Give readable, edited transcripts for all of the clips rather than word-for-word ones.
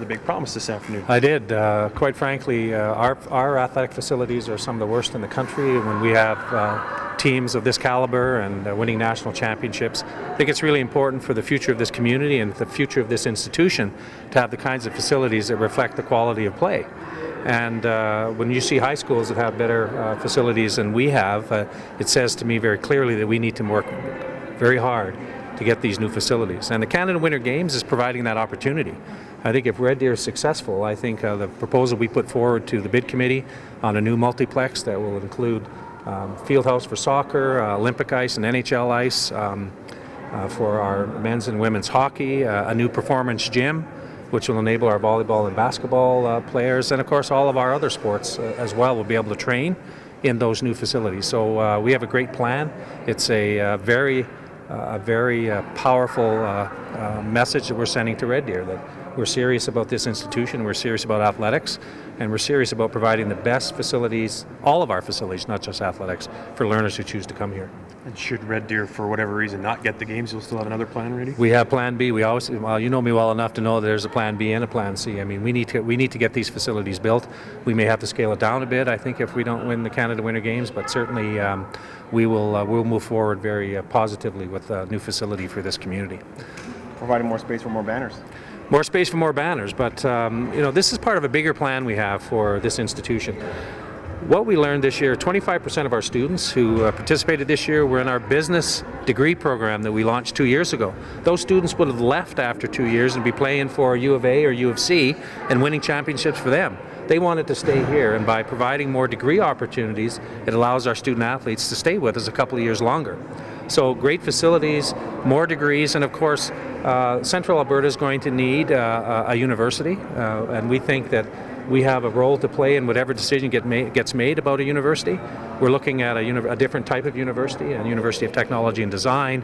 big promise this afternoon. I did. Quite frankly, our athletic facilities are some of the worst in the country. When we have teams of this caliber and winning national championships, I think it's really important for the future of this community and the future of this institution to have the kinds of facilities that reflect the quality of play. And when you see high schools that have better facilities than we have, it says to me very clearly that we need to work very hard to get these new facilities. And the Canada Winter Games is providing that opportunity. I think if Red Deer is successful, I think the proposal we put forward to the bid committee on a new multiplex that will include field house for soccer, Olympic ice and NHL ice for our men's and women's hockey, a new performance gym, which will enable our volleyball and basketball players, and of course all of our other sports as well will be able to train in those new facilities. So we have a great plan. It's a very powerful message that we're sending to Red Deer, that we're serious about this institution, we're serious about athletics, and we're serious about providing the best facilities, all of our facilities, not just athletics, for learners who choose to come here. And should Red Deer, for whatever reason, not get the games, you'll still have another plan ready? We have Plan B. We always, well, you know me well enough to know that there's a Plan B and a Plan C. I mean, we need to get these facilities built. We may have to scale it down a bit, I think, if we don't win the Canada Winter Games, but certainly we'll move forward very positively with a new facility for this community. Providing more space for more banners. More space for more banners, but this is part of a bigger plan we have for this institution. What we learned this year, 25% of our students who participated this year were in our business degree program that we launched 2 years ago. Those students would have left after 2 years and be playing for U of A or U of C and winning championships for them. They wanted to stay here, and by providing more degree opportunities, it allows our student athletes to stay with us a couple of years longer. So great facilities, more degrees, and of course Central Alberta is going to need a university, and we think that we have a role to play in whatever decision gets made about a university. We're looking at a different type of university, a University of Technology and Design,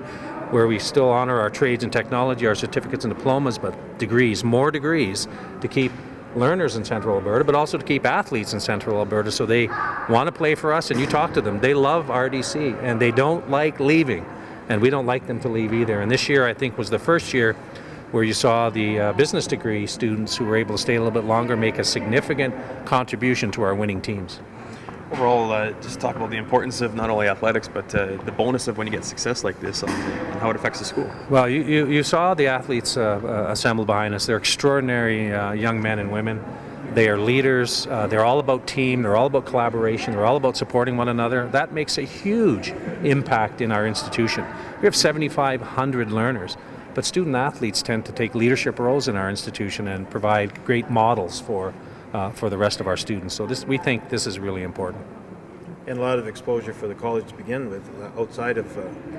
where we still honor our trades and technology, our certificates and diplomas, but degrees, more degrees, to keep learners in Central Alberta, but also to keep athletes in Central Alberta so they want to play for us, and you talk to them. They love RDC, and they don't like leaving, and we don't like them to leave either. And this year, I think, was the first year where you saw the business degree students who were able to stay a little bit longer make a significant contribution to our winning teams. Overall, just talk about the importance of not only athletics, but the bonus of when you get success like this and how it affects the school. Well, you saw the athletes assembled behind us. They're extraordinary young men and women. They are leaders. They're all about team. They're all about collaboration. They're all about supporting one another. That makes a huge impact in our institution. We have 7,500 learners. But student athletes tend to take leadership roles in our institution and provide great models for the rest of our students. So we think this is really important. And a lot of exposure for the college to begin with, outside of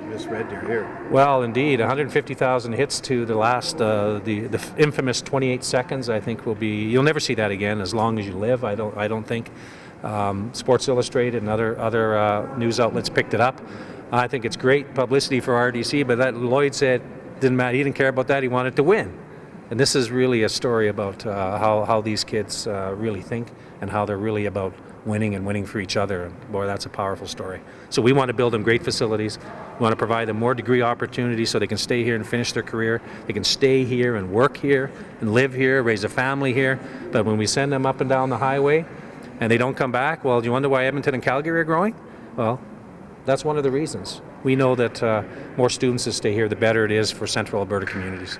this Red Deer here. Well, indeed, 150,000 hits to the last, the infamous 28 seconds. I think will be. You'll never see that again as long as you live. I don't think. Sports Illustrated and other news outlets picked it up. I think it's great publicity for RDC. But that Lloyd said. Didn't matter. He didn't care about that. He wanted to win, and this is really a story about how these kids really think and how they're really about winning and winning for each other. And boy, that's a powerful story. So we want to build them great facilities. We want to provide them more degree opportunities so they can stay here and finish their career. They can stay here and work here and live here, raise a family here. But when we send them up and down the highway and they don't come back, well, do you wonder why Edmonton and Calgary are growing? Well, that's one of the reasons. We know that more students that stay here, the better it is for Central Alberta communities.